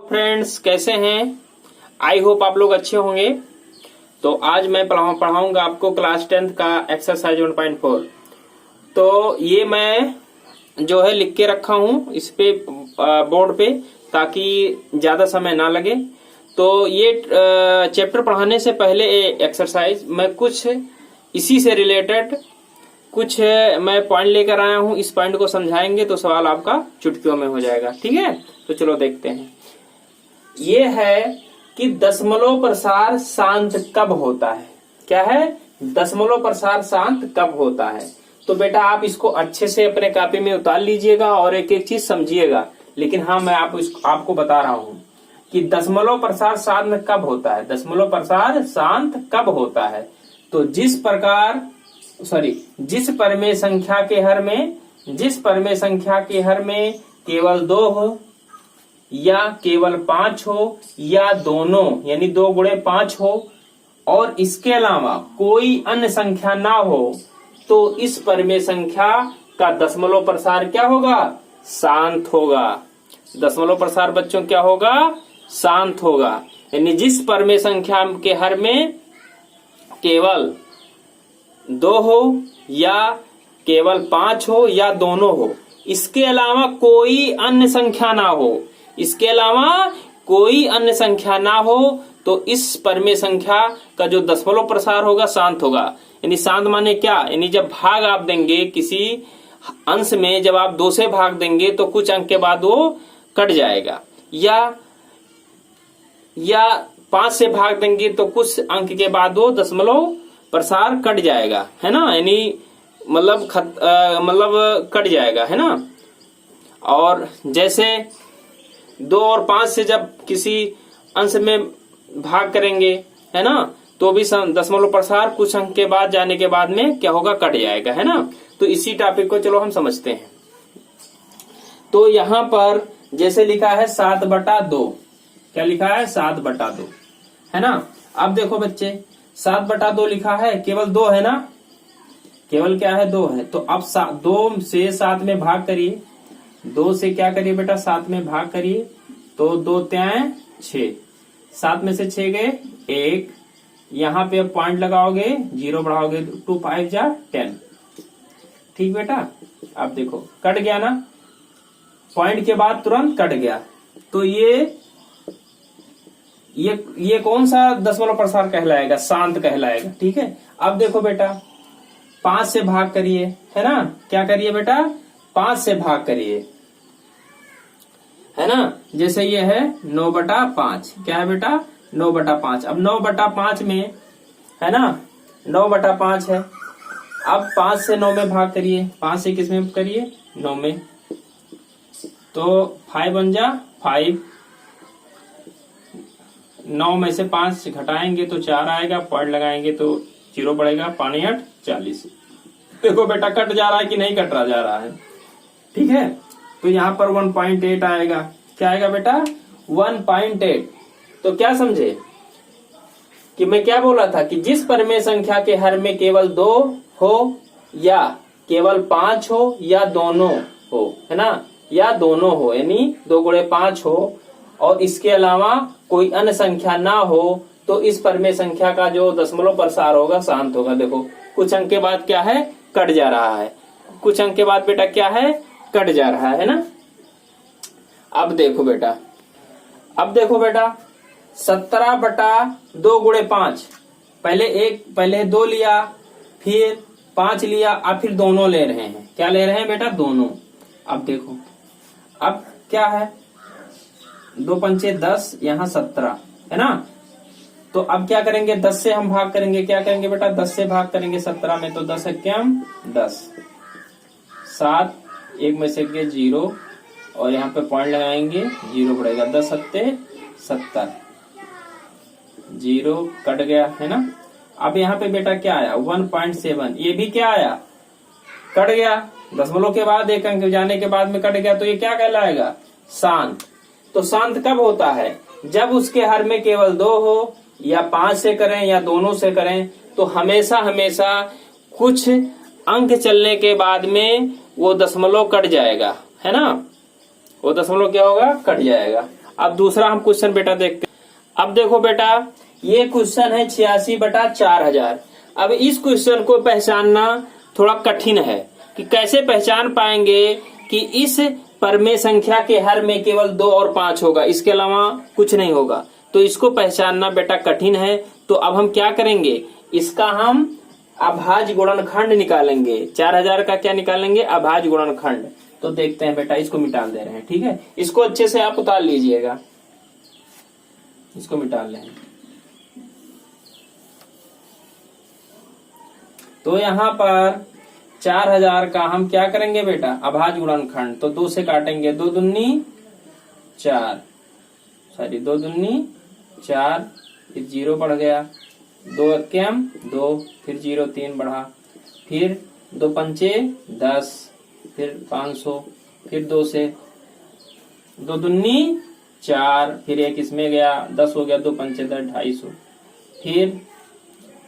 Friends, कैसे हैं? I hope आप लोग अच्छे होंगे। तो आज मैं पढ़ाऊंगा आपको क्लास 10th का एक्सरसाइज 1.4। तो ये मैं जो है लिख के रखा हूं इस पे बोर्ड पे, ताकि ज्यादा समय ना लगे। तो ये चैप्टर पढ़ाने से पहले एक्सरसाइज मैं कुछ इसी से रिलेटेड कुछ मैं पॉइंट लेकर आया हूं। इस पॉइंट को समझाएंगे तो सवाल आपका चुटकियों में हो जाएगा। ठीक है, तो चलो देखते हैं। ये है कि दशमलव प्रसार शांत कब होता है। क्या है? दशमलव प्रसार शांत कब होता है। तो बेटा आप इसको अच्छे से अपने कॉपी में उतार लीजिएगा और एक एक चीज समझिएगा। लेकिन हाँ, मैं आपको बता रहा हूं कि दशमलव प्रसार शांत कब होता है। दशमलव प्रसार शांत कब होता है? तो जिस परमेय संख्या के हर में केवल 2 हो या केवल 5 हो या दोनों, यानी 2 गुणे 5 हो, और इसके अलावा कोई अन्य संख्या ना हो, तो इस परमेय संख्या का दशमलव प्रसार क्या होगा? शांत होगा। दशमलव प्रसार बच्चों क्या होगा? शांत होगा। यानी जिस परमेय संख्या के हर में केवल 2 हो या केवल 5 हो या दोनों हो, इसके अलावा कोई अन्य संख्या ना हो, तो इस परमेय संख्या का जो दशमलव प्रसार होगा शांत होगा। यानी शांत माने क्या? यानी जब भाग आप देंगे किसी अंश में, जब आप 2 से भाग देंगे तो कुछ अंक के बाद वो कट जाएगा, या 5 से भाग देंगे तो कुछ अंक के बाद वो दशमलव प्रसार कट जाएगा, है ना। यानी मतलब कट जाएगा, है ना। और जैसे 2 और 5 से जब किसी अंश में भाग करेंगे, है ना, तो भी दशमलव प्रसार कुछ अंक के बाद जाने के बाद में क्या होगा? कट जाएगा, है ना। तो इसी टॉपिक को चलो हम समझते हैं। तो यहां पर जैसे लिखा है 7/2, क्या लिखा है? 7/2, है ना। अब देखो बच्चे, 7/2 लिखा है, केवल 2 है ना, केवल क्या है? 2 है। तो अब 2 से 7 में भाग करिए। 2 से क्या करिए बेटा? 7 में भाग करिए। तो 2 3 6, 7 में से 6 गए 1, यहाँ पे अब पॉइंट लगाओगे, 0 बढ़ाओगे, 2 5 जा 10। ठीक बेटा। अब देखो कट गया ना, पॉइंट के बाद तुरंत कट गया। तो ये कौन सा दशमलव प्रसार कहलाएगा? शांत कहलाएगा। ठीक है। अब देखो बेटा 5 से भाग करिए, है ना। क्या करिए बेटा? 5 से भाग करिए, है ना। जैसे ये है 9/5, क्या है बेटा? 9/5। अब 9/5 में, है ना, 9/5 है। अब 5 से 9 में भाग करिए। 5 से किस में करिए? 9 में। तो 5 बन जा 5। 9 में से 5 घटाएंगे तो 4 आएगा, पॉइंट लगाएंगे तो 0 बढ़ेगा, 5 8 40। देखो बेटा कट जा रहा है कि नहीं कट रहा जा रहा है? ठीक है। तो यहाँ पर 1.8 आएगा। क्या आएगा बेटा? 1.8। तो क्या समझे कि मैं क्या बोला था कि जिस परमेय संख्या के हर में केवल 2 हो या केवल 5 हो या दोनों हो, है ना, या दोनों हो, यानी 2 गुणे 5 हो, और इसके अलावा कोई अन्य संख्या ना हो, तो इस परमेय संख्या का जो दशमलव प्रसार होगा शांत होगा। देखो कुछ अंक के बाद क्या है? कट जा रहा है। कुछ अंक के बाद बेटा क्या है? कट जा रहा है ना। अब देखो बेटा 17/2 गुणे 5। पहले 2 लिया, फिर 5 लिया, अब फिर दोनों ले रहे हैं। क्या ले रहे हैं बेटा? दोनों। अब देखो अब क्या है? 2 पंचे 10, यहाँ 17, है ना। तो अब क्या करेंगे? 10 से हम भाग करेंगे। क्या करेंगे बेटा? 10 से भाग करेंगे 17 में, तो 10 एक्यम 10, 7, 1 में से गए 0, और यहाँ पे पॉइंट लगाएंगे, 0 बढ़ेगा, 10 सत्ते 70, 0 कट गया, है ना। अब यहाँ पे बेटा क्या आया? 1.7। ये भी क्या आया? कट गया। दशमलव के बाद एक अंक जाने के बाद में कट गया, तो ये क्या कहलाएगा? शांत। तो शांत कब होता है? जब उसके हर में केवल 2 हो, या 5 से करें या दोनों से करें, तो हमेशा कुछ अंक चलने के बाद में वो दशमलव कट जाएगा, है ना। वो दशमलव क्या होगा? कट जाएगा। अब दूसरा हम क्वेश्चन बेटा देखते हैं। अब देखो बेटा, ये क्वेश्चन है 86/4000। अब इस क्वेश्चन को पहचानना थोड़ा कठिन है कि कैसे पहचान पाएंगे कि इस परमेय संख्या के हर में केवल 2 और 5 होगा, इसके अलावा कुछ नहीं होगा। तो इसको पहचानना बेटा कठिन है। तो अब हम क्या करेंगे, इसका हम अभाज्य गुणनखंड निकालेंगे। 4000 का क्या निकालेंगे, अभाज्य गुणनखंड। तो देखते हैं बेटा, इसको मिटा दे रहे हैं, ठीक है। इसको अच्छे से आप उतार लीजिएगा, इसको मिटा लें। तो यहाँ पर 4000 का हम क्या करेंगे बेटा, अभाज्य गुणनखंड। तो 2 से काटेंगे, 2 दूनी 4, सॉरी 2 दूनी 4, फिर 0 बढ़ गया, 2 एकम 2, फिर 0 3 बढ़ा, फिर 2 पंचे 10, फिर 500, फिर 2 से 2 दूनी 4, फिर 1 इसमें गया, 10 हो गया, 2 पंचे 10, 250, फिर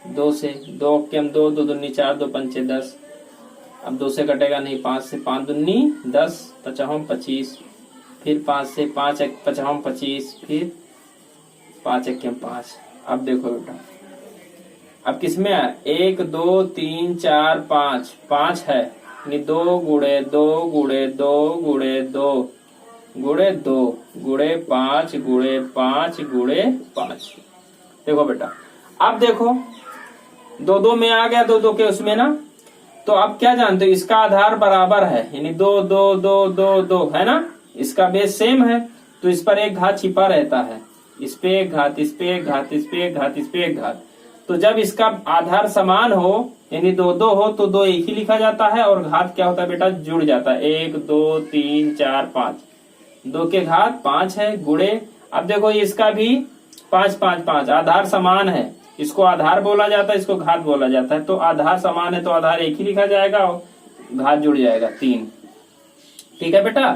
2 से 2 एकम 2, 2 दूनी 4, 2 पंचे 10, अब 2 से कटेगा नहीं, 5 से 5 दूनी 10, 5 25, फिर 5 से 5 5 25, फिर 5 एकम 5। अब देखो बेटा, अब किसमें है, 1 2 3 4 5, 5 है, 2 गुणे 2 गुणे 2 गुणे 2 गुणे 2 गुणे 5 गुणे 5 गुणे 5। देखो बेटा, अब देखो 2 2 में आ गया, 2 2 के उसमें ना। तो आप क्या जानते हो, इसका आधार बराबर है, यानी 2 2 2 2 2 है ना, इसका बेस सेम है। तो इस पर एक घात छिपा रहता है, इस पे एक घात, इस पे एक घात, इस पे एक घात, इस पे एक घात। तो जब इसका आधार समान हो, यानी 2 2 हो, तो 2 एक ही लिखा जाता है, और घात क्या होता है बेटा, जुड़ जाता है। 1 2 3 4 5, 2 के घात 5 है, गुणे। अब देखो इसका भी 5 5 5, आधार समान है, इसको आधार बोला जाता है, इसको घात बोला जाता है। तो आधार समान है तो आधार एक ही लिखा जाएगा, और घात जुड़ जाएगा 3। ठीक है बेटा।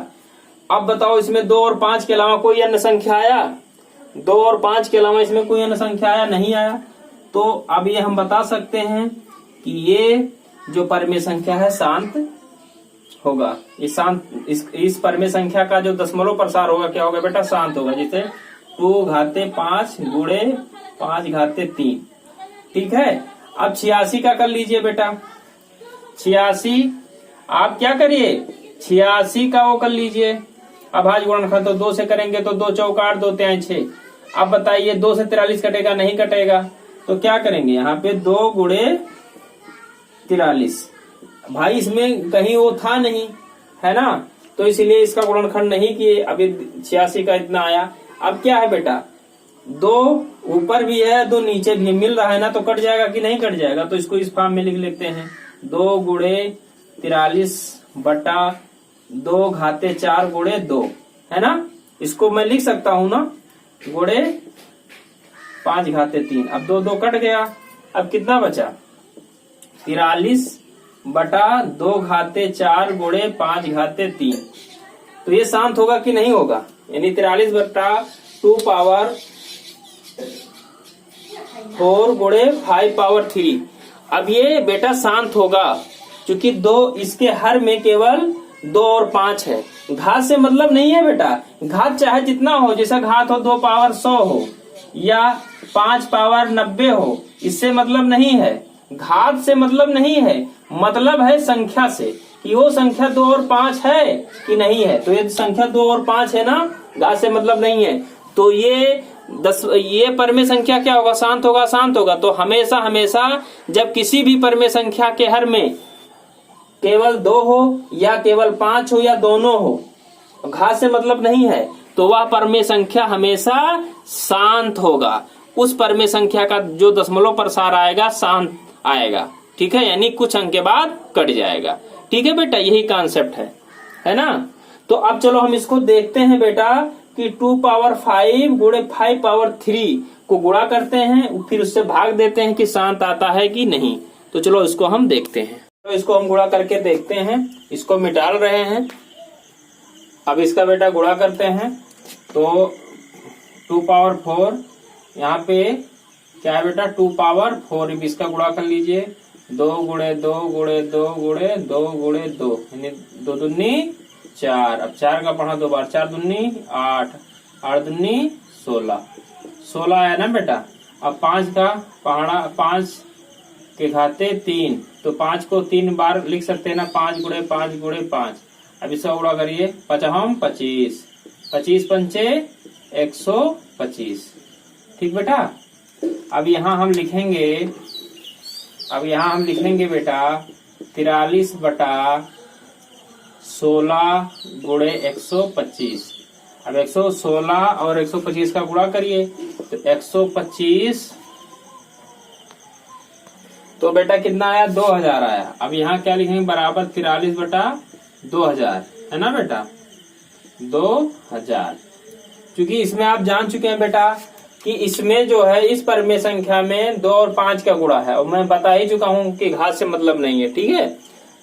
अब बताओ, इसमें 2 और 5 के अलावा कोई अन्य संख्या आया? 2 और 5 के अलावा इसमें कोई अन्य संख्या आया? नहीं आया। तो अब ये हम बता सकते हैं कि ये जो परमेय संख्या है शांत होगा। इस परमेय संख्या का जो दशमलव प्रसार होगा क्या होगा बेटा, शांत होगा। जैसे 2 घाते 5 गुणे 5 घाते 3। ठीक है। अब 86 का कर लीजिए बेटा। 86 आप क्या करिए, 86 का वो कर लीजिए अभाज्य गुणनखंड। तो 2 से करेंगे तो 2 चौका 8, 2 तिहाई 6। अब बताइए 2 से 43 कटेगा? नहीं कटेगा। तो क्या करेंगे, यहाँ पे 2 गुणे 43। भाई इसमें कहीं वो था नहीं, है ना, तो इसलिए इसका गुणनखंड नहीं किए। अभी 86 का इतना आया। अब क्या है बेटा, 2 ऊपर भी है 2 नीचे भी मिल रहा है ना, तो कट जाएगा कि नहीं कट जाएगा। तो इसको इस फॉर्म में लिख लेते हैं, 2 गुणे 43 बटा 2 घाते 4 गुणे 2, है ना। इसको मैं लिख सकता हूं ना, गुणे 5 घाते 3। अब 2 2 कट गया। अब कितना बचा, 43 बटा 2 घाते 4 गुणे 5 घाते 3। तो ये शांत होगा कि नहीं होगा, यानी 43 बटा 2 पावर 4 गुणे 5 पावर 3। अब ये बेटा शांत होगा क्योंकि 2 इसके हर में केवल 2 और 5 है। घात से मतलब नहीं है बेटा, घात चाहे जितना हो, जैसा घात हो 2 पावर 100 हो या 5 पावर 90 हो, इससे मतलब नहीं है। घात से मतलब नहीं है, मतलब है संख्या से कि वो संख्या 2 और 5 है कि नहीं है। तो ये संख्या 2 और 5 है ना, घात से मतलब नहीं है। तो ये परमेय संख्या क्या होगा, शांत होगा, शांत होगा। तो हमेशा हमेशा जब किसी भी परमेय संख्या के हर में केवल 2 हो या केवल 5 हो या दोनों हो, घात से मतलब नहीं है, तो वह परमेय संख्या हमेशा शांत होगा। उस परमेय संख्या का जो दशमलव प्रसार आएगा शांत आएगा। ठीक है, यानी कुछ अंक के बाद कट जाएगा। ठीक है बेटा, यही कॉन्सेप्ट है ना। तो अब चलो हम इसको देखते हैं बेटा कि 2 पावर 5 गुणे 5 पावर 3 को गुणा करते हैं, फिर उससे भाग देते हैं कि शांत आता है कि नहीं। तो चलो इसको हम देखते हैं। तो इसको हम गुणा करके देखते हैं। इसको मिटाल रहे हैं। अब इसका बेटा गुणा करते हैं। तो 2 पावर 4 यहाँ पे क्या है बेटा, 2 पावर 4। इसका गुणा कर लीजिए, 2 गुणे 2 गुणे 2 गुणे 2 गुणे 2, यानी 2 दूनी 4। अब 4 का पढ़ा 2 बार, 4 दूनी 8, 8 दूनी 16, 16 आया ना बेटा। अब 5 का पहाड़ा, 5 के घाते 3, तो 5 को 3 बार लिख सकते हैं ना, 5 गुणे 5 गुणे 5। अब इसका गुणा करिए, 5 25, 25 पंचे 125, ठीक बेटा। अब यहाँ हम लिखेंगे, बेटा 43 बटा 16 गुणे 125। अब 116 और 125 का गुणा करिए, तो 125, तो बेटा कितना आया, 2000 आया। अब यहाँ क्या लिखेंगे, बराबर 43 बटा 2000, है ना बेटा, 2000। क्योंकि इसमें आप जान चुके हैं बेटा कि इसमें जो है, इस परिमेय संख्या में 2 और 5 का गुणा है, और मैं बता ही चुका हूं कि घात से मतलब नहीं है, ठीक है।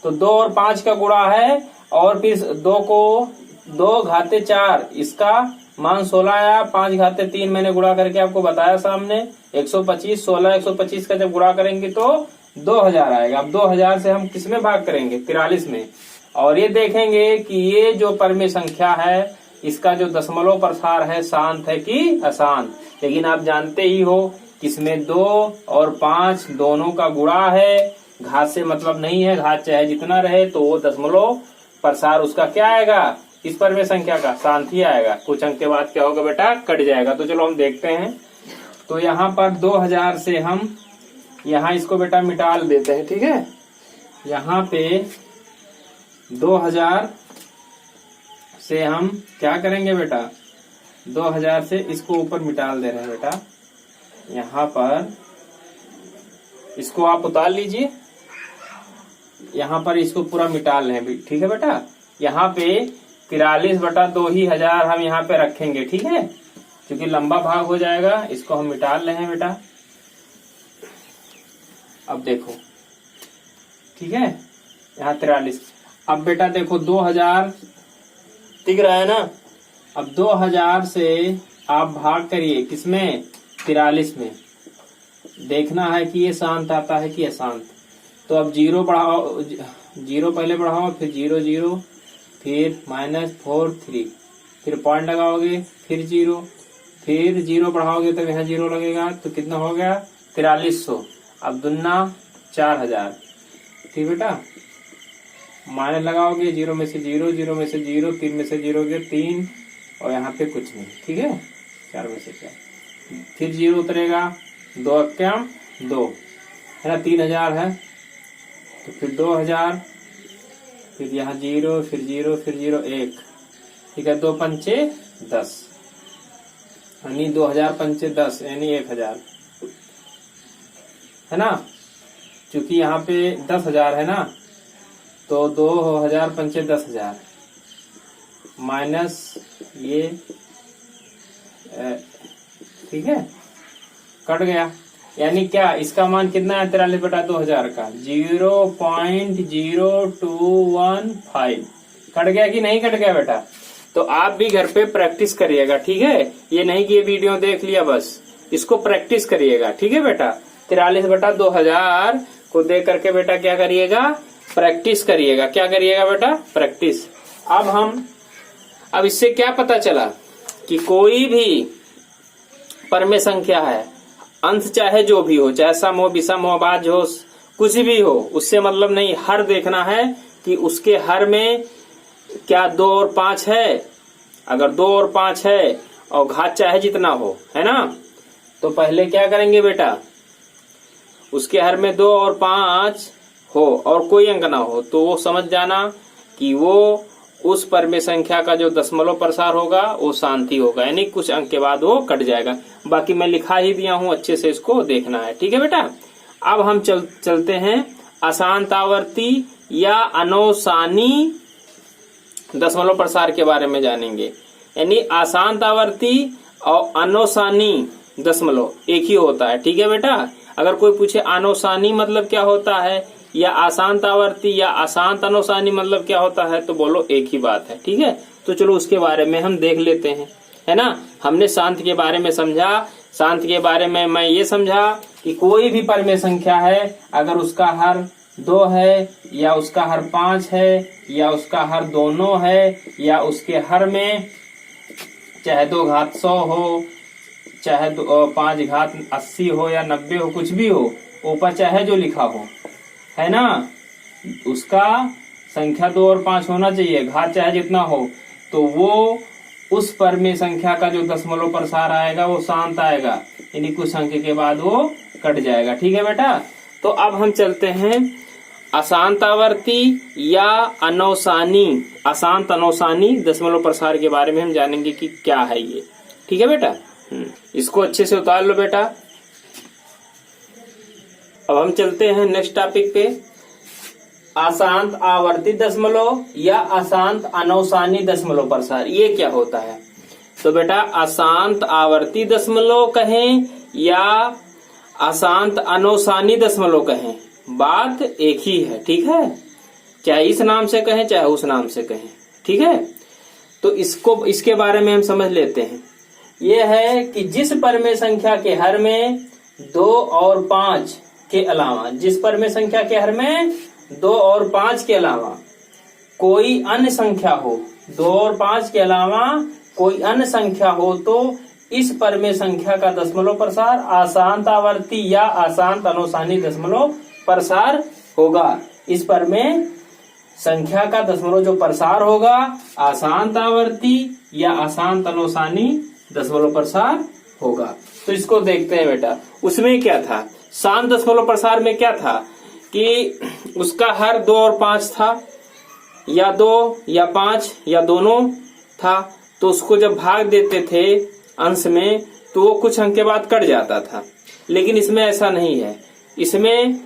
तो 2 और 5 का गुणा है, और फिर 2 को 2 घाते 4, इसका मान 16 आया। 5 घाते 3 मैंने गुणा करके आपको बताया सामने, 125, 16 125 का जब गुणा करेंगे तो 2000 आएगा। अब 2000 से हम किस में भाग करेंगे, 43 में, और ये देखेंगे कि ये जो परिमेय संख्या है, इसका जो दशमलव प्रसार है, शांत है कि अशांत। लेकिन आप जानते ही हो कि इसमें 2 और 5 दोनों का गुणा है, घात से मतलब नहीं है, घात चाहे जितना रहे, तो वो दशमलव प्रसार उसका क्या आएगा, इस परिमेय संख्या का शांत ही आएगा। कुछ अंक के बाद क्या होगा बेटा, कट जाएगा। तो चलो हम देखते हैं। तो यहाँ पर 2000 से हम यहाँ इसको बेटा मिटा देते हैं, ठीक है। यहाँ पे 2000 से हम क्या करेंगे बेटा, 2000 से इसको ऊपर मिटा दे रहे हैं बेटा। यहाँ पर इसको आप उतार लीजिए, यहाँ पर इसको पूरा मिटा लें, ठीक है बेटा। यहाँ पे 43 बटा 2000 हम यहाँ पे रखेंगे, ठीक है, क्योंकि लंबा भाग हो जाएगा। इसको हम मिटा ले हैं बेटा। अब देखो, ठीक है, यहाँ 43। अब बेटा देखो 2000 दिख रहा है ना। अब 2000 से आप भाग करिए किसमें, 43 में। देखना है कि ये शांत आता है कि अशांत। तो अब 0 बढ़ाओ, 0 पहले बढ़ाओ, फिर 0 0, फिर -4 3, फिर पॉइंट लगाओगे, फिर 0, फिर 0 बढ़ाओगे तो यहाँ 0 लगेगा, तो कितना हो गया, 4300। अब दुन्ना 4000, ठीक बेटा। माइनस लगाओगे, 0 में से 0, 0 में से 0, 3 में से 0 गया 3, और यहाँ पे कुछ नहीं, ठीक है, 4 में से 4, फिर 0 उतरेगा, 2 क्या 2 है ना, 3000 है, तो फिर 2000, फिर यहाँ 0, फिर 0, फिर 0 1, ठीक है, 2 पंचे 10, यानी 2000 पंचे 10 यानी 1000, है ना। क्योंकि यहाँ पे 10,000 है ना, तो 2000 पंचे 10,000 माइनस ये, ठीक है, कट गया। यानी क्या, इसका मान कितना है, 43 बटा 2000 का 0.0215। कट गया कि नहीं कट गया बेटा। तो आप भी घर पे प्रैक्टिस करिएगा, ठीक है। ये नहीं कि ये वीडियो देख लिया बस, इसको प्रैक्टिस करिएगा, ठीक है बेटा। 43 बटा 2000 को देख करके बेटा क्या करिएगा, प्रैक्टिस करिएगा। क्या करिएगा बेटा, प्रैक्टिस। अब इससे क्या पता चला कि कोई भी परिमेय संख्या है, अंश चाहे जो भी हो, चाहे सम हो, विषम हो, भाज्य हो, कुछ भी हो, उससे मतलब नहीं। हर देखना है कि उसके हर में क्या 2 और 5 है। अगर 2 और 5 है और घात चाहे जितना हो, है ना, तो पहले क्या करेंगे बेटा, उसके हर में 2 और 5 हो और कोई अंक ना हो, तो वो समझ जाना कि वो उस परिमेय संख्या का जो दशमलव प्रसार होगा वो शांति होगा, यानी कुछ अंक के बाद वो कट जाएगा। बाकी मैं लिखा ही दिया हूं, अच्छे से इसको देखना है, ठीक है बेटा। अब हम चलते हैं अशांतावर्ती या अनोसानी दशमलव प्रसार के बारे में जानेंगे। यानी अशांतावर्ती और अनोसानी दशमलव एक ही होता है, ठीक है बेटा। अगर कोई पूछे अनोसानी मतलब क्या होता है, या अशांत आवर्ती या अशांत अनोसानी मतलब क्या होता है, तो बोलो एक ही बात है, ठीक है। तो चलो उसके बारे में हम देख लेते हैं, है ना। हमने शांत के बारे में समझा। शांत के बारे में मैं ये समझा कि कोई भी परिमेय संख्या है, अगर उसका हर 2 है, या उसका हर 5 है, या उसका हर दोनों है, या उसके हर में चाहे 2 घात 100 हो, चाहे 5 घात 80 हो या 90 हो, कुछ भी हो, ऊपर चाहे जो लिखा हो, है ना, उसका संख्या 2 और 5 होना चाहिए, घात चाहे जितना हो, तो वो उस परमेय संख्या का जो दशमलव प्रसार आएगा वो शांत आएगा, यानी कुछ अंक के बाद वो कट जाएगा। ठीक है बेटा। तो अब हम चलते हैं अशांत आवर्ती या अनौसानी, अशांत अनौसानी दशमलव प्रसार के बारे में हम जानेंगे कि क्या है ये। ठीक है बेटा। इसको अच्छे से उतार लो बेटा। अब हम चलते हैं नेक्स्ट टॉपिक पे, अशांत आवर्ती दशमलव या अशांत अनौसानी दशमलव प्रसार, ये क्या होता है। तो बेटा अशांत आवर्ती दशमलव कहें या अशांत अनौसानी दशमलव कहें, बात एक ही है। ठीक है, चाहे इस नाम से कहें चाहे उस नाम से कहें। ठीक है, तो इसके बारे में हम समझ लेते हैं। यह है कि जिस परमेय संख्या के हर में 2 और 5 के अलावा, जिस परमेय संख्या के हर में 2 और 5 के अलावा कोई अन्य संख्या हो, 2 और 5 के अलावा कोई अन्य संख्या हो, तो इस परमेय संख्या का दशमलव प्रसार अशांत आवर्ती या अशांत अनौसानी दशमलव प्रसार होगा। इस परमेय संख्या का दशमलव जो प्रसार होगा अशांत आवर्ती या अशांत अनौसानी दशमलव प्रसार होगा। तो इसको देखते हैं बेटा। उसमें क्या था, शांत दशमलव प्रसार में क्या था कि उसका हर 2 और 5 था, या 2 या 5 या दोनों था, तो उसको जब भाग देते थे अंश में तो वो कुछ अंक के बाद कट जाता था। लेकिन इसमें ऐसा नहीं है, इसमें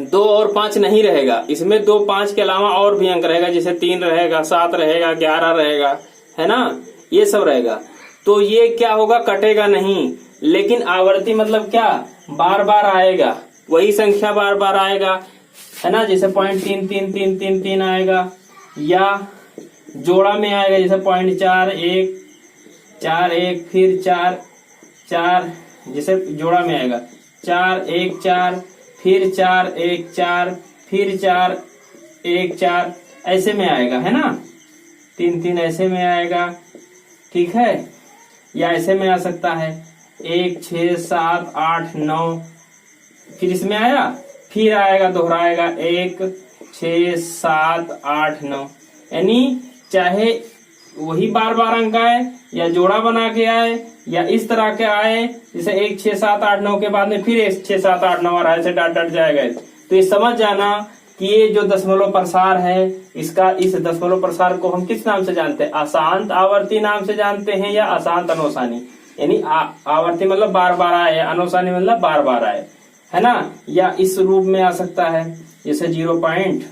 2 और 5 नहीं रहेगा, इसमें 2 5 के अलावा और भी अंक रहेगा, जैसे 3 रहेगा, 7 रहेगा, 11 रहेगा, है ना, ये सब रहेगा। तो ये क्या होगा, कटेगा नहीं। लेकिन आवर्ती मतलब क्या, बार बार आएगा, वही संख्या बार बार आएगा, है ना, जैसे 0.3333 आएगा, या जोड़ा में आएगा, जैसे 0.41 4 1 फिर 4 4, जैसे जोड़ा में आएगा 4 1 4 फिर 4 1 4 फिर 4 1 4, ऐसे में आएगा, है ना, 3 3 ऐसे में आएगा। ठीक है, या ऐसे में आ सकता है 1 6 7 8 9, फिर इसमें आया, फिर आएगा दोहराएगा 1 6 7 8 9, यानी चाहे वही बार बार अंक आए या जोड़ा बना के आए या इस तरह के आए, जैसे 1 6 7 8 9 के बाद में फिर 1 6 7 8 9 और ऐसे डट डट जाएगा। तो ये समझ जाना कि ये जो दशमलव प्रसार है, इसका इस दशमलव प्रसार को हम किस नाम से जानते हैं, अशांत आवर्ती नाम से जानते हैं या अशांत अनौसानी। यानी आवर्ती मतलब बार बार आए, अनौसानी मतलब बार बार आए, है ना, या इस रूप में आ सकता है, जैसे 0.20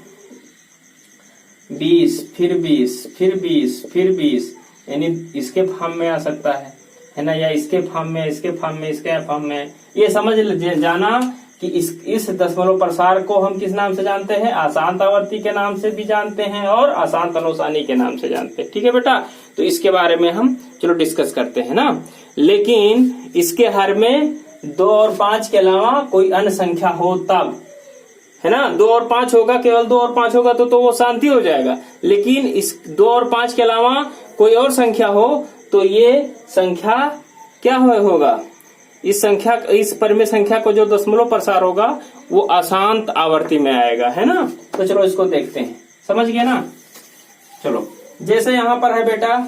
फिर 20 फिर 20 फिर 20, यानी इसके फॉर्म में आ सकता है ना, या इसके फॉर्म में, इसके फॉर्म में, इसके फॉर्म में। ये समझ जाना कि इस दशमलव प्रसार को हम किस नाम से जानते हैं, अशांत आवर्ती के नाम से भी जानते हैं और अशांत अनौसानी के नाम से जानते हैं। ठीक है बेटा, तो इसके बारे में हम चलो डिस्कस करते हैं ना। लेकिन इसके हर में 2 और 5 के अलावा कोई अन्य संख्या हो तब, है ना, 2 और 5 होगा, केवल 2 और 5 होगा तो वो शांति हो जाएगा। लेकिन इस 2 और 5 के अलावा कोई और संख्या हो तो ये संख्या क्या होगा, इस परमेय संख्या को जो दशमलव प्रसार होगा वो अशांत आवर्ती में आएगा, है ना। तो चलो इसको देखते हैं, समझ गए ना। चलो जैसे यहां पर है बेटा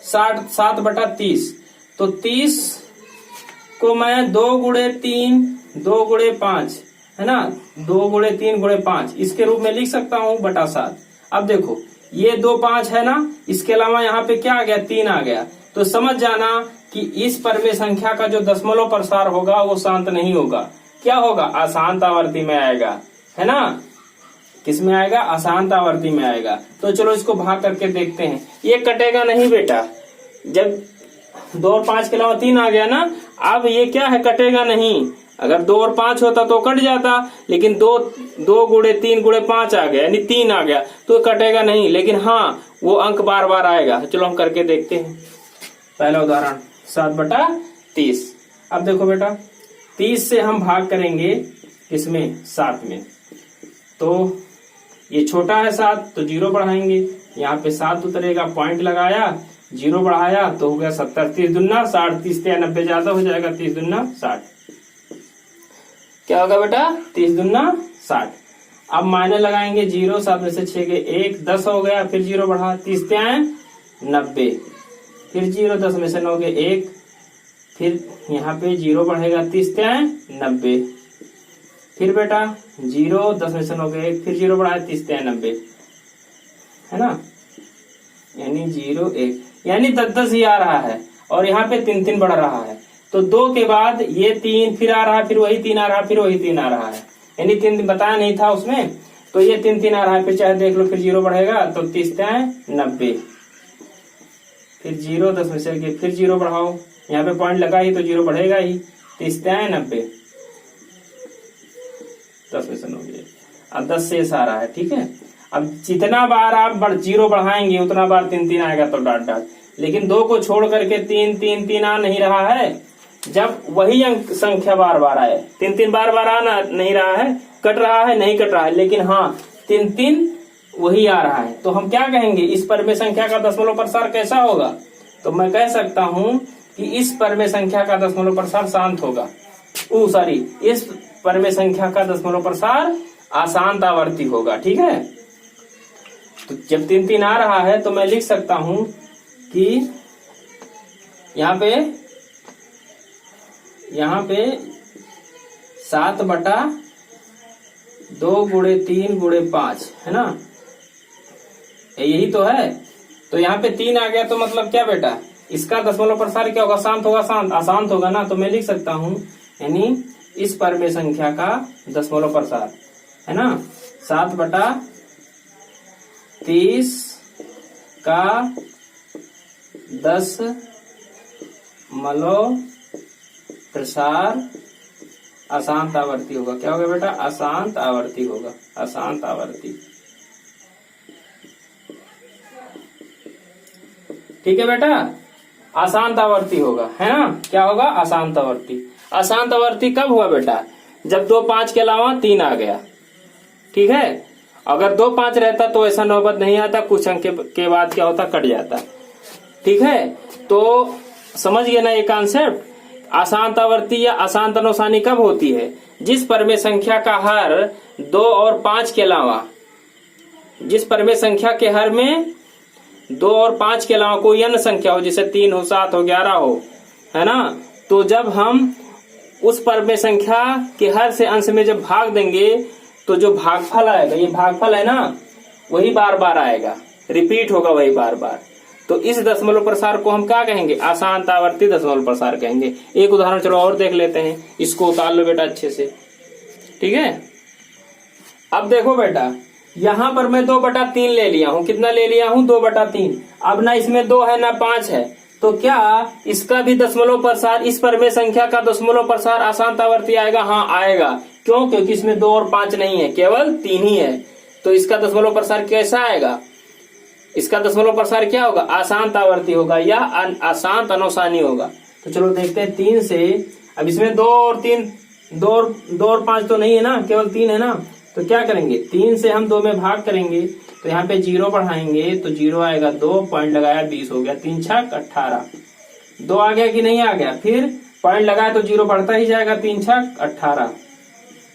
7/30, तो 30 को मैं 2 × 3 2 × 5, है ना, 2 × 3 × 5 इसके रूप में लिख सकता हूं बटा 7। अब देखो ये 2 5 है ना, इसके अलावा यहाँ पे क्या आ गया, 3 आ गया। तो समझ जाना कि इस परमेय संख्या का जो दशमलव प्रसार होगा वो शांत नहीं होगा, क्या होगा, अशांत आवर्ती में आएगा, है ना। किस में आएगा, अशांत आवर्ती में आएगा। तो चलो इसको भाग करके देखते हैं। ये कटेगा नहीं बेटा, जब 2 और 5 के अलावा 3 आ गया ना, अब ये क्या है, कटेगा नहीं। अगर 2 और 5 होता तो कट जाता, लेकिन 2 × 3 × 5 आ गया, यानी 3 आ गया, तो कटेगा नहीं। लेकिन हाँ, वो अंक बार बार आएगा। चलो हम करके देखते हैं। पहला उदाहरण 7/30। अब देखो बेटा 30 से हम भाग करेंगे इसमें 7 में, तो ये छोटा है 7 तो 0 बढ़ाएंगे, यहाँ पे 7 उतरेगा, पॉइंट लगाया, जीरो बढ़ाया तो हो गया 70, 30 दूना 60, 30 या 90 ज्यादा हो जाएगा, 30 दूना 60, क्या होगा बेटा 30 दूना 60। अब माइनस लगाएंगे, 0 7 में से 6 गए 1, 10 हो गया, फिर 0 बढ़ा, 30 90, फिर 0 10 में से 9 गए 1, फिर यहाँ पे 0 बढ़ेगा, 30 90, फिर बेटा 0 10 में से 9 गए 1, फिर 0 बढ़ाया, 30 90, है ना, यानी 0 1, यानी 10 10 ही आ रहा है, और यहाँ पे 3 3 बढ़ रहा है। तो 2 के बाद ये 3 फिर आ रहा है, फिर वही 3 आ रहा है, फिर वही 3 आ रहा है, यानी 3 बताया नहीं था उसमें, तो ये 3 3 आ रहा है, फिर चाहे देख लो, फिर 0 बढ़ेगा तो 30 90, फिर 0 10 में से फिर 0 बढ़ाओ, यहाँ पे पॉइंट लगा ही तो 0 बढ़ेगा ही, 30 90, 10 में से 9, अब 10 शेष आ रहा है, ठीक है। अब जितना बार आप 0 बढ़ाएंगे उतना बार 3 3 आएगा तो डॉट डॉट, लेकिन 2 को छोड़ करके 3 3 3 आ नहीं रहा है, जब वही अंक संख्या बार बार आए, 3 3 बार बार आना नहीं रहा है, कट रहा है नहीं कट रहा है, लेकिन हाँ 3 3 वही आ रहा है, तो हम क्या कहेंगे, इस परमेय संख्या का दशमलव प्रसार कैसा होगा, तो मैं कह सकता हूं कि इस परमेय संख्या का दशमलव प्रसार शांत होगा, इस परमेय संख्या का दशमलव प्रसार अशांत आवर्ती होगा, ठीक है। तो जब 3 3 आ रहा है तो मैं लिख सकता हूं कि यहाँ पे 7/2 गुणे 3 गुणे 5 है ना, यही तो है। तो यहाँ पे 3 आ गया तो मतलब क्या बेटा, इसका दशमलव प्रसार क्या होगा, शांत होगा, अशांत होगा ना, तो मैं लिख सकता हूं यानी इस परमेय संख्या का दशमलव प्रसार है ना 7/30 का 10 प्रसार अशांत आवर्ती होगा। क्या होगा बेटा, अशांत आवर्ती होगा, अशांत आवर्ती, ठीक है बेटा, अशांत आवर्ती होगा, है ना, क्या होगा, अशांत आवर्ती। अशांत आवर्ती कब हुआ बेटा, जब 2 5 के अलावा 3 आ गया, ठीक है। अगर 2 5 रहता तो ऐसा नौबत नहीं आता, कुछ अंक के बाद क्या होता, कट जाता, ठीक है। तो समझ गए ना ये कॉन्सेप्ट। अशांत आवर्ती या अशांत अनुसानी कब होती है, जिस परमेय संख्या का हर 2 और 5 के अलावा, जिस परमेय संख्या के हर में 2 और 5 के अलावा कोई अन्य संख्या हो, जैसे 3 हो, 7 हो, 11 हो, है ना, तो जब हम उस परमेय संख्या के हर से अंश में जब भाग देंगे तो जो भागफल आएगा, ये भागफल है ना, वही बार बार आएगा, रिपीट होगा वही बार बार। तो इस दशमलव प्रसार को हम क्या कहेंगे, अशांत आवर्ती दशमलव प्रसार कहेंगे। एक उदाहरण चलो और देख लेते हैं, इसको उतार लो बेटा अच्छे से, ठीक है। अब देखो बेटा, यहां पर मैं 2/3 ले लिया हूं, कितना ले लिया हूं, 2/3। अब ना इसमें 2 है ना 5 है, तो क्या इसका भी दशमलव प्रसार, इस परमेय संख्या का दशमलव प्रसार अशांत आवर्ती आएगा, हाँ आएगा। क्यों, क्योंकि इसमें 2 और 5 नहीं है, केवल 3 ही है, तो इसका दशमलव प्रसार कैसा आएगा, इसका दशमलव प्रसार क्या होगा, अशांत आवर्ती होगा या अशांत अनुसानी होगा। तो चलो देखते हैं 3 से, अब इसमें 2 और 5 तो नहीं है ना, केवल 3 है ना, तो क्या करेंगे, 3 से हम 2 में भाग करेंगे, तो यहाँ पे 0 बढ़ाएंगे तो 0 आएगा, 2 पॉइंट लगाया 20 हो गया, 3 छक 18, 2 आ गया कि नहीं आ गया, फिर पॉइंट लगाया तो 0 बढ़ता ही जाएगा, 3 छक 18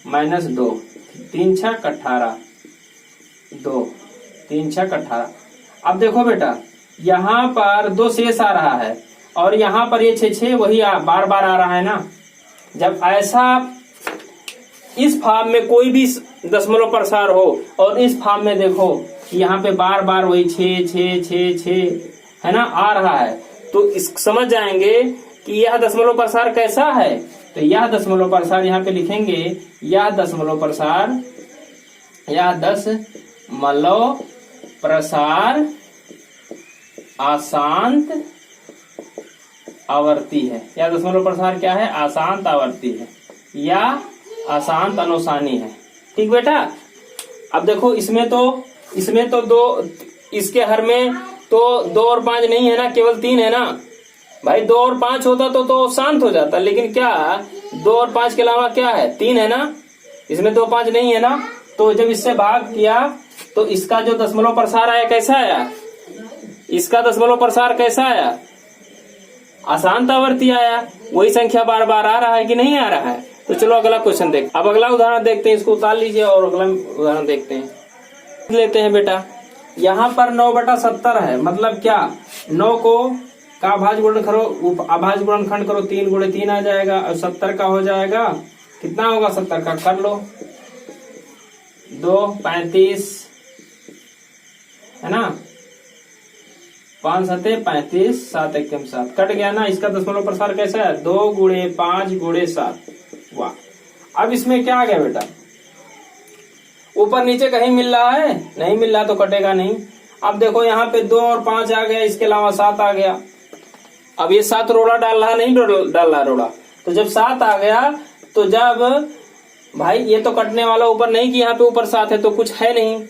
माइनस 2, 3 छक 18, 2 3 छक 18। अब देखो बेटा, यहाँ पर 2 शेष आ रहा है और यहाँ पर ये 6 वही बार बार आ रहा है ना। जब ऐसा इस फॉर्म में कोई भी दशमलव प्रसार हो और इस फॉर्म में देखो कि यहाँ पे बार बार वही 6 है ना आ रहा है, तो इस समझ जाएंगे कि यह दशमलव प्रसार कैसा है। तो यह दशमलव प्रसार यहाँ पे लिखेंगे, यह दशमलव प्रसार, यह दशमलव प्रसार अशांत आवर्ती है। यह दशमलव प्रसार क्या है, अशांत आवर्ती है या अशांत अनुसानी है, ठीक बेटा। अब देखो इसमें तो 2, इसके हर में तो 2 और 5 नहीं है ना, केवल 3 है ना भाई। 2 और 5 होता तो शांत हो जाता, लेकिन क्या 2 और 5 के अलावा क्या है, 3 है ना, इसमें 2 5 नहीं है ना। तो जब इससे भाग किया तो इसका जो दशमलव प्रसार आया कैसा आया, इसका दशमलव प्रसार कैसा आया? अशांत आवर्ती आया। वही संख्या बार बार आ रहा है कि नहीं आ रहा है? तो चलो अगला क्वेश्चन देख। अब अगला उदाहरण देखते हैं, इसको उतार लीजिए और अगला उदाहरण देखते हैं। लेते हैं बेटा, यहाँ पर 9/70 है, मतलब क्या 9 को का अभाज्य गुणन करो, अभाज्य गुणनखंड करो, 3 × 3 आ जाएगा और 70 का हो जाएगा। कितना होगा 70 का? कर लो, 2 35 है ना, 5 7 35, 7 1 7 कट गया ना। इसका दशमलव प्रसार कैसा है? 2 × 5 × 7। वाह, अब इसमें क्या आ गया बेटा? ऊपर नीचे कहीं मिल रहा है? नहीं मिल रहा तो कटेगा नहीं। अब देखो यहाँ पे 2 और 5 आ गया, इसके अलावा 7 आ गया। अब ये 7 रोड़ा डाल रहा नहीं डाल रहा रोड़ा, तो जब 7 आ गया तो जब भाई ये तो कटने वाला ऊपर नहीं कि यहाँ पे ऊपर 7 है तो कुछ है नहीं,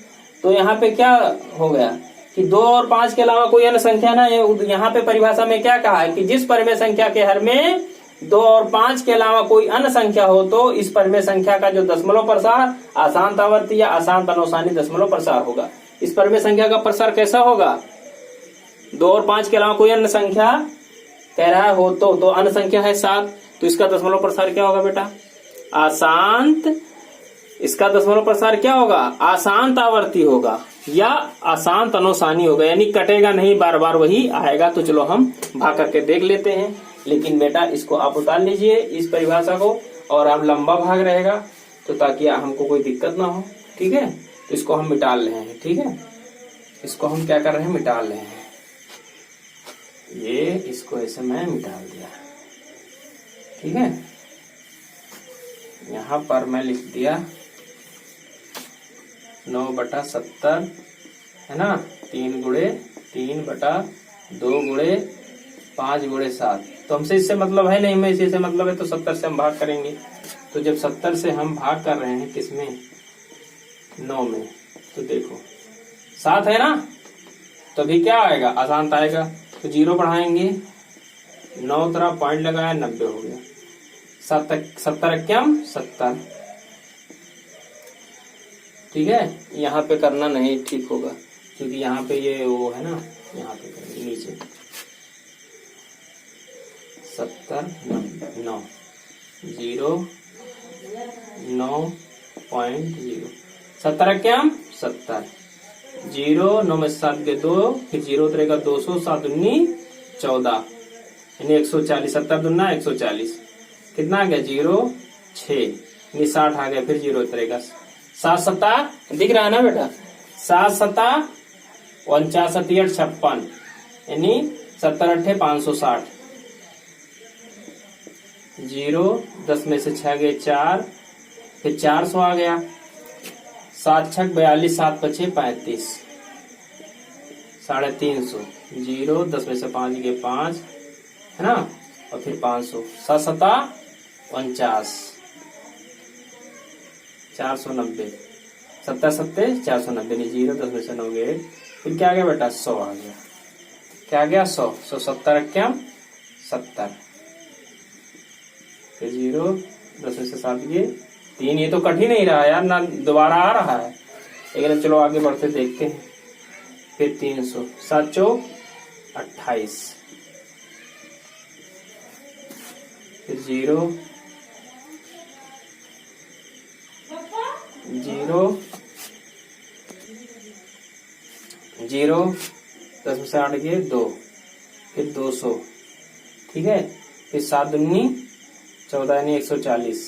तो यहाँ पे क्या हो गया कि 2 और 5 के अलावा कोई अन्य संख्या ना। यहाँ पे परिभाषा में क्या कहा है कि जिस परिमेय संख्या के हर में 2 और 5 के अलावा कोई अन्य संख्या हो तो इस परिमेय संख्या का जो दशमलव प्रसार अशांत आवर्ती या अशांत अनुसानी दशमलव प्रसार होगा। इस परिमेय संख्या का प्रसार कैसा होगा? 2 और 5 के अलावा कोई अन्य संख्या कह रहा हो तो अन्य संख्या है 7, तो इसका दशमलव प्रसार क्या होगा बेटा? अशांत। इसका दशमलव प्रसार क्या होगा? अशांत आवर्ती होगा या अशांत अनुसानी होगा, यानी कटेगा नहीं, बार बार वही आएगा। तो चलो हम भाग करके देख लेते हैं। लेकिन बेटा इसको आप उतार लीजिए इस परिभाषा को, और अब लंबा भाग रहेगा तो ताकि हमको कोई दिक्कत ना हो, ठीक है। तो इसको हम मिटा रहे हैं, ठीक है। इसको हम क्या कर रहे हैं? मिटा रहे हैं। ये इसको ऐसे मैं मिटा दिया, ठीक है। यहाँ पर मैं लिख दिया 9/70 है ना, 3 × 3 बटा 2 × 5 × 7। तो हमसे इससे मतलब है नहीं, मैं इसी से मतलब है, तो 70 से हम भाग करेंगे। तो जब 70 से हम भाग कर रहे हैं किसमें? 9 में, तो देखो 7 है ना, तो अभी क्या आएगा? अशांत आएगा। तो 0 बढ़ाएंगे, 9 तरफ पॉइंट लगाया, 90 हो गया। 70 क्यम 70, ठीक है। यहाँ पे करना नहीं ठीक होगा क्योंकि यहाँ पे ये वो है ना, यहाँ पे करेंगे नीचे 70 9 0 9.0 70 क्यम 70, 0 9 में 7 के 2, फिर 0 रहेगा 200, 7 19 14 यानी 140। 70 दूना 140, कितना आ गया? 0 6 यानी 60 आ गया, फिर 0 उतरेगा। 7 7 दिख रहा है ना बेटा? 7 7 49 7 56 यानी 70 8 560। 0 10 में से 6 गए 4, फिर 400 आ गया। 7 6 42, 7 5 35, 350। 0 10 में से 5 गए 5 है ना, और फिर 500। 7 7 49, 490। 70 7 490, 0 10 में से 9 गए, फिर क्या आ गया बेटा? 100 आ गया। क्या आ गया? 100। 70 क्या? 70, फिर 0 10 में से 7 गए 3। ये तो कट ही नहीं रहा यार, ना दोबारा आ रहा है, लेकिन चलो आगे बढ़ते देखते हैं। फिर 300, 7 4 28, फिर 0 10 में से 8 गए 2, फिर 200, ठीक है। फिर 7 दूनी 14 यानी 140,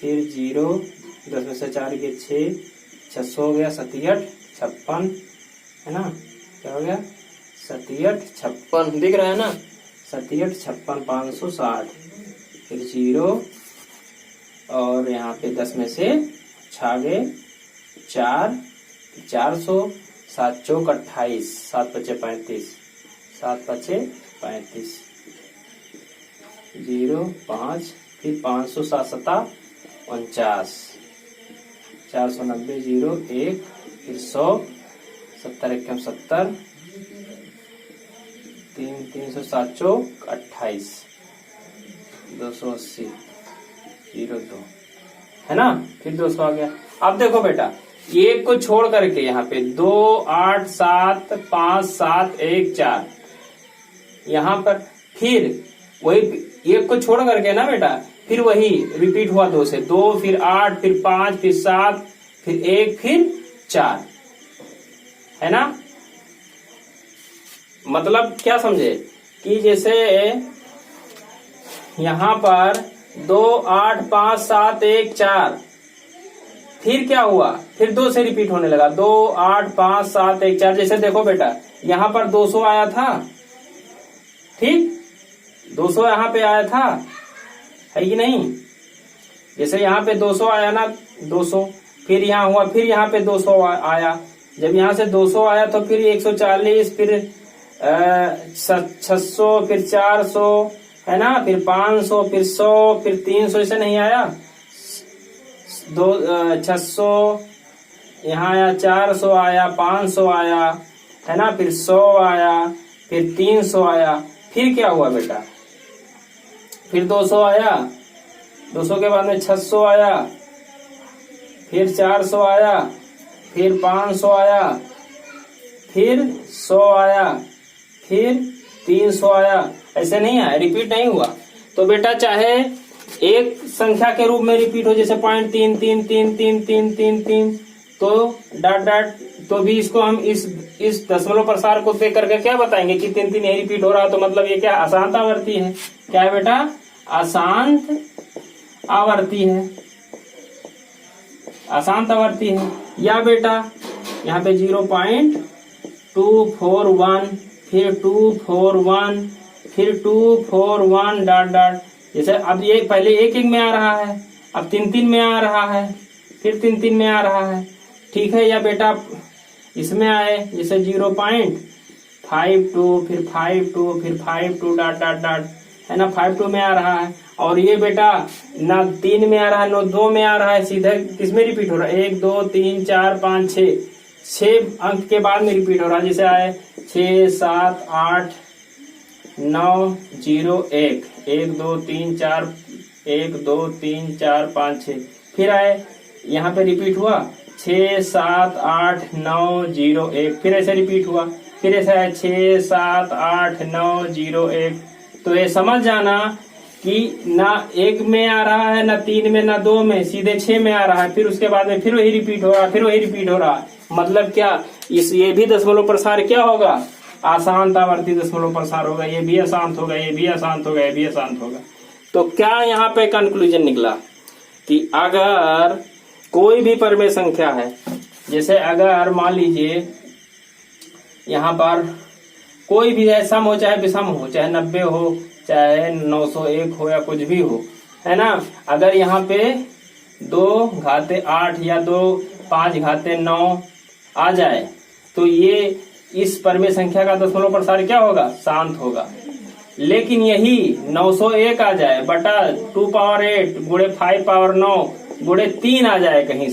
फिर 0 10 में से 4 गए 6, 600 हो गया। 7 8 56 है ना, क्या हो गया? 7 8 56 दिख रहा है ना, 7 8 56 560, फिर 0 और यहाँ पे 10 में से 6 गए 4, 400, 7 चौक 28, 7 5 35, 7 5 35, 0 5, फिर 500, 7 7 49, 490, 0 1, फिर 100, 70 1 70, 300, 7 चौक 28, 280, 0 2 है ना, फिर 200 आ गया। अब देखो बेटा एक को छोड़ करके यहाँ पे 2 8 7 5 7 1 4 यहाँ पर फिर वही एक को छोड़ करके ना बेटा, फिर वही रिपीट हुआ 2 से 2 फिर 8 फिर 5 फिर 7 फिर 1 फिर 4, है ना। मतलब क्या समझे कि जैसे यहां पर 2 8 5 7 1 4, फिर क्या हुआ, फिर 2 से रिपीट होने लगा 2 8 5 7 1 4। जैसे देखो बेटा यहां पर 200 आया था, ठीक 200 यहाँ पे आया था, है कि नहीं। जैसे यहाँ पे 200 आया ना 200, फिर यहाँ हुआ, फिर यहाँ पे 200 आया। जब यहाँ से 200 आया तो फिर 140, फिर 600, फिर 400, है ना, फिर 500, फिर 100, फिर 300, ऐसे नहीं आया। 600 यहाँ आया, 400 आया, 500 आया, है ना, फिर 100 आया, फिर 300 आया। फिर क्या हुआ बेटा, फिर 200 आया, 200 के बाद में 600 आया, फिर 400 आया, फिर 500 आया, फिर 100 आया, फिर 300 आया। ऐसे नहीं आया, रिपीट नहीं हुआ। तो बेटा चाहे एक संख्या के रूप में रिपीट हो, जैसे 0.3333333, तो डॉट डॉट, तो भी इसको हम इस दशमलव प्रसार को देख करके क्या बताएंगे कि 3 यही रिपीट हो रहा है, तो मतलब ये क्या अशांत आवर्ती है। क्या है बेटा, अशांत आवर्ती है, अशांत आवर्ती है। या बेटा यहाँ पे 0.241, फिर 241, फिर 241 डॉट डॉट। जैसे अब ये पहले 1 में आ रहा है, अब 3 में आ रहा है, फिर 3 में आ रहा है, ठीक है। या बेटा इसमें आए जैसे 0.52, फिर 52, फिर 52 डॉट डॉट डॉट, है ना, 52 में आ रहा है। और ये बेटा ना 3 में आ रहा है ना 2 में आ रहा है, सीधा किसमें रिपीट हो रहा है, 1 2 3 4 5 6 अंक के बाद में रिपीट हो रहा है। जैसे आए 6 7 8 9 0 1 1 2 3 4 1 2 3 4 5 6, फिर आए यहाँ पे रिपीट हुआ 6 7 8 9 0 1, फिर ऐसे रिपीट हुआ, फिर ऐसे आए 6 7 8 9 0 1। तो ये समझ जाना कि ना 1 में आ रहा है, ना 3 में, ना 2 में, सीधे 6 में आ रहा है। फिर उसके बाद में फिर वही रिपीट हो रहा है, फिर वही रिपीट हो रहा है। मतलब क्या, ये भी दशमलव प्रसार क्या होगा, अशांत आवर्ती दशमलव प्रसार होगा। ये भी अशांत होगा, ये भी अशांत होगा, ये भी अशांत होगा। तो क्या यहाँ पे कंक्लूजन निकला कि अगर कोई भी परमेय संख्या है, जैसे अगर मान लीजिए यहाँ पर कोई भी है, सम हो चाहे विषम हो, चाहे 90 हो चाहे 901 हो या कुछ भी हो, है ना। अगर यहाँ पे 2 घाते 8 या 2 5 घाते 9 आ जाए, तो ये इस परमेय संख्या का दशमलव प्रसार क्या होगा, शांत होगा। लेकिन यही 901 आ जाए बटा 2 पावर 8 गुणे 5 पावर 9 गुणे 3 आ जाए, कहीं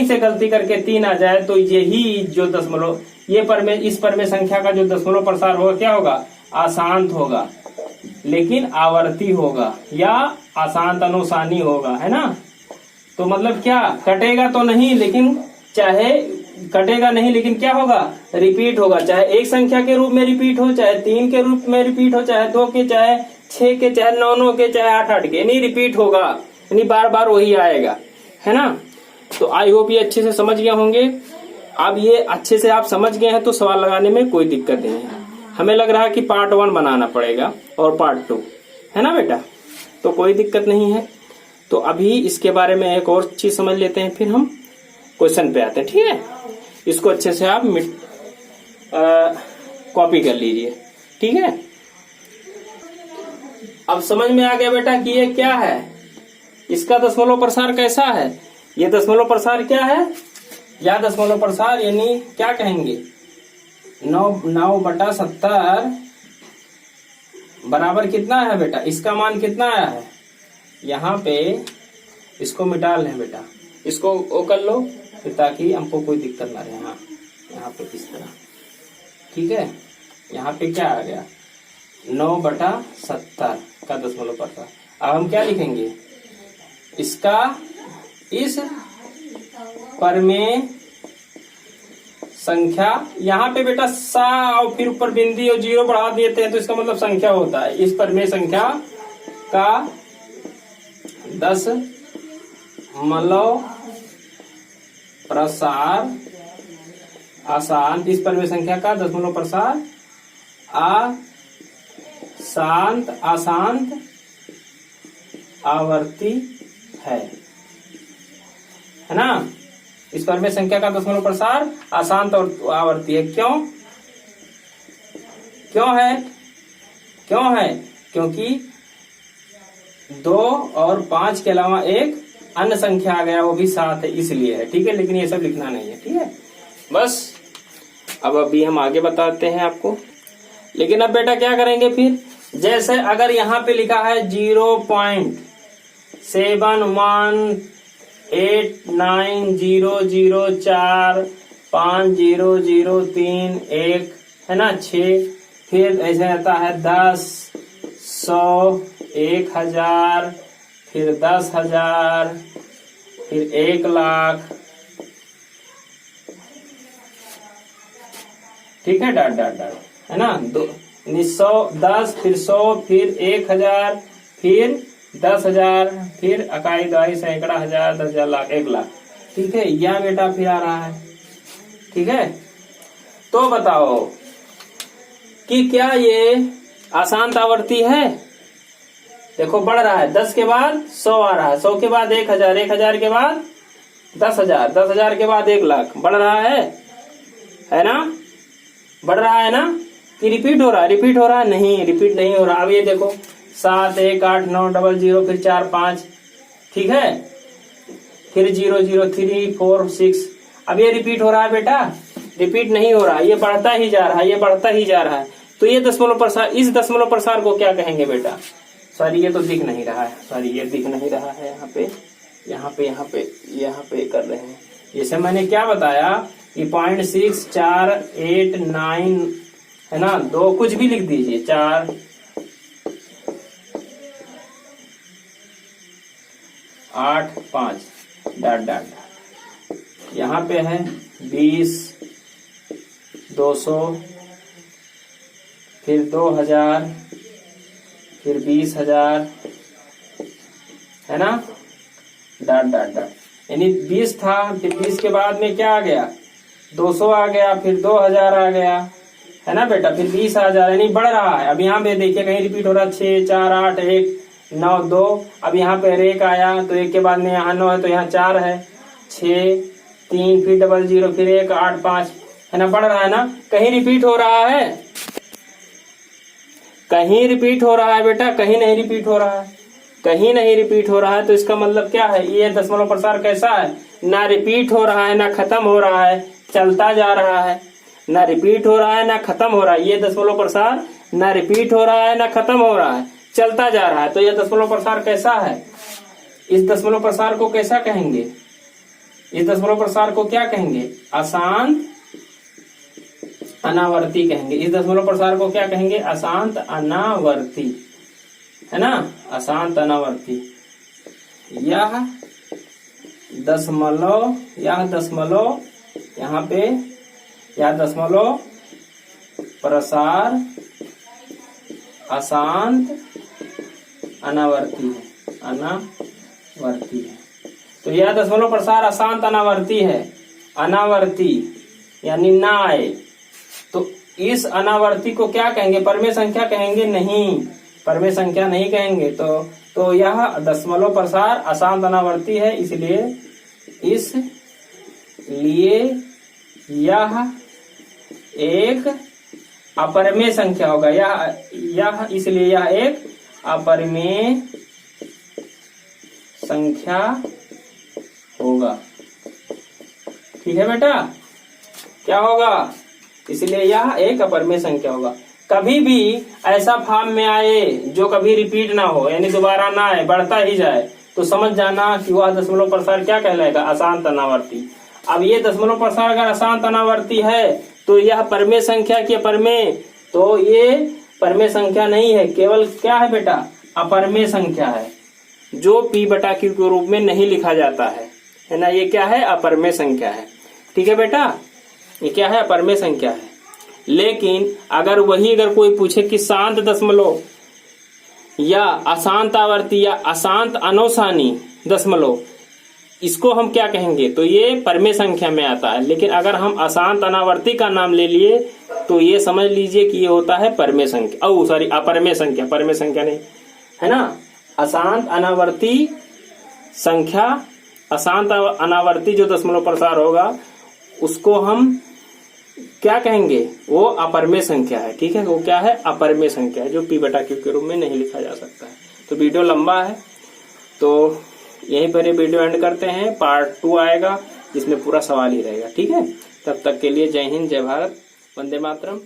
से गलती करके 3 आ जाए, तो यही जो दशमलव इस परमेय संख्या का जो दशमलव प्रसार होगा क्या होगा, अशांत होगा, लेकिन आवर्ती होगा या अशांत अनुसानी होगा, है ना। तो मतलब क्या, कटेगा तो नहीं, लेकिन कटेगा नहीं, लेकिन क्या होगा, रिपीट होगा। चाहे एक संख्या के रूप में रिपीट हो, चाहे 3 के रूप में रिपीट हो, चाहे 2 के, चाहे 6 के, चाहे 9 के, चाहे 8 के, नहीं रिपीट होगा, यानी बार बार वही आएगा, है ना। तो आई होप ये अच्छे से समझ गए होंगे। अब ये अच्छे से आप समझ गए हैं तो सवाल लगाने में कोई दिक्कत नहीं है। हमें लग रहा है कि पार्ट 1 बनाना पड़ेगा और पार्ट 2, है ना बेटा, तो कोई दिक्कत नहीं है। तो अभी इसके बारे में एक और चीज समझ लेते हैं, फिर हम क्वेश्चन पे आते हैं, ठीक है। इसको अच्छे से आप कॉपी कर लीजिए, ठीक है। अब समझ में आ गया बेटा कि ये क्या है, इसका दशमलव प्रसार कैसा है। ये दशमलव प्रसार क्या है, या दशमलव प्रसार यानी क्या कहेंगे, 9/70 बराबर कितना है बेटा, इसका मान कितना आया है। यहाँ पे इसको मिटा लें बेटा, इसको वो कर लो फिर, ताकि हमको कोई दिक्कत ना रहे। यहाँ पे इस तरह, ठीक है। यहाँ पे क्या आ गया, 9/70 का दशमलव प्रसार। अब हम क्या लिखेंगे, इसका इस परमेय संख्या, यहाँ पे बेटा सा और फिर ऊपर बिंदी और जीरो बढ़ा देते हैं तो इसका मतलब संख्या होता है। इस परमेय संख्या का दशमलव प्रसार अशांत, इस परमेय संख्या का दशमलव प्रसार अशांत आवर्ती है ना। इस परमेय संख्या का दशमलव प्रसार अशांत और आवर्ती है। क्यों है? क्योंकि 2 और 5 के अलावा एक अन्य संख्या आ गया, वो भी 7 है, इसलिए है। ठीक है, लेकिन ये सब लिखना नहीं है। ठीक है, बस अब अभी हम आगे बताते हैं आपको। लेकिन अब बेटा क्या करेंगे फिर, जैसे अगर यहाँ पे लिखा है 0.71890045003 है ना 6, फिर ऐसे आता है 10, 100, 1000, फिर 10,000, फिर 1,00,000। ठीक है, डाट है ना। 100, 10, फिर 100, फिर 1,000, फिर 10,000, फिर इकाई, दहाई, सैकड़ा, हजार, 10,000, लाख, 1,00,000। ठीक है, यह बेटा फिर आ रहा है। ठीक है, तो बताओ कि क्या ये अशांत आवर्ती है? देखो बढ़ रहा है, 10 के बाद 100 आ रहा है, 100 के बाद 1,000, 1,000 के बाद 10,000, 10,000 के बाद 1,00,000। बढ़ रहा है ना, बढ़ रहा है ना कि रिपीट हो रहा है? रिपीट हो रहा है? नहीं, रिपीट नहीं हो रहा। अब ये देखो 7, 1, 8, 9, 0, 0, फिर 4, 5, ठीक है, फिर 0, 0, 3, 4, 6। अब ये रिपीट हो रहा है बेटा? रिपीट नहीं हो रहा है, ये बढ़ता ही जा रहा है, ये बढ़ता ही जा रहा है। तो ये दशमलव प्रसार, इस दशमलव प्रसार को क्या कहेंगे बेटा? सॉरी, ये तो दिख नहीं रहा है, सॉरी ये दिख नहीं रहा है। यहाँ पे कर रहे हैं। जैसे मैंने क्या बताया कि 0.6489 है ना, 2 कुछ भी लिख दीजिए, 4, 8, 5, डाट। यहाँ पे है 20, 200, फिर 2,000, फिर 20,000 है ना, डाट। यानी 20 था, फिर 20 के बाद में क्या आ गया? 200 आ गया, फिर 2,000 आ गया, है ना बेटा, फिर 20,000, यानी बढ़ रहा है। अब यहाँ पे देखिए कहीं रिपीट हो रहा है, 6, 4, 8, 1, 9, 2। अब यहाँ पे 1 आया तो 1 के बाद में यहाँ 9 है तो यहाँ 4 है, 6, 3, फिर 00, फिर 1, 8, 5 है ना, बढ़ रहा है ना। कहीं रिपीट हो रहा है? कहीं रिपीट हो रहा है बेटा? कहीं नहीं रिपीट हो रहा है, कहीं नहीं रिपीट हो रहा है। तो इसका मतलब क्या है? ये दशमलव प्रसार कैसा है? ना रिपीट हो रहा है, ना खत्म हो रहा है, चलता जा रहा है। ना रिपीट हो रहा है, ना खत्म हो रहा है। ये दशमलव प्रसार ना रिपीट हो रहा है, ना खत्म हो रहा है, चलता जा रहा है। तो ये दशमलव प्रसार कैसा है? इस दशमलव प्रसार को कैसा कहेंगे? इस दशमलव प्रसार को क्या कहेंगे? अशांत अनावर्ती कहेंगे। इस दशमलव प्रसार को क्या कहेंगे? अशांत अनावर्ती, है ना, अशांत अनावर्ती। यह दशमलव यहाँ पे यह दशमलव प्रसार अशांत अनावर्ती है, तो यह दशमलव प्रसार अशांत अनावर्ती है। अनावर्ती यानी ना आए, तो इस अनावर्ती को क्या कहेंगे? परमेय संख्या कहेंगे? नहीं, परमेय संख्या नहीं कहेंगे। तो यह दशमलव प्रसार अशांत अनावर्ती है, इसलिए यह एक अपरिमेय संख्या होगा। इसलिए यह एक अपरिमेय संख्या होगा। ठीक है बेटा, क्या होगा? इसलिए यह एक अपरिमेय संख्या होगा। कभी भी ऐसा फॉर्म में आए जो कभी रिपीट ना हो, यानी दोबारा ना आए, बढ़ता ही जाए, तो समझ जाना कि वह दशमलव प्रसार क्या कहलाएगा? अशांत अनावर्ती। अब ये दशमलव प्रसार अगर अशांत अनावर्ती है तो यह परमेय संख्या की परमेय, तो ये परमेय संख्या नहीं है, केवल क्या है बेटा? अपरमेय संख्या है, जो p/q के रूप में नहीं लिखा जाता है है ना, ये क्या है, अपरिमेय संख्या है। ठीक है बेटा, ये क्या है, अपरिमेय संख्या है। लेकिन अगर कोई पूछे कि शांत दशमलव या अशांत आवर्ती या अशांत अनोसानी दशमलव, इसको हम क्या कहेंगे, तो ये परिमेय संख्या में आता है। लेकिन अगर हम अशांत अनावर्ती का नाम ले लिए तो ये समझ लीजिए कि ये होता है परिमेय संख्या, अपरिमेय संख्या, परिमेय संख्या नहीं, है ना। अशांत अनावर्ती संख्या, अशांत अनावर्ती जो दशमलव प्रसार होगा उसको हम क्या कहेंगे, वो अपरिमेय संख्या है। ठीक है, वो क्या है, अपरिमेय संख्या है, जो P/Q के रूप में नहीं लिखा जा सकता है। तो वीडियो लंबा है, तो यहीं पर ये वीडियो एंड करते हैं। पार्ट 2 आएगा जिसमें पूरा सवाल ही रहेगा। ठीक है, तब तक के लिए जय हिंद, जय भारत, वंदे मातरम।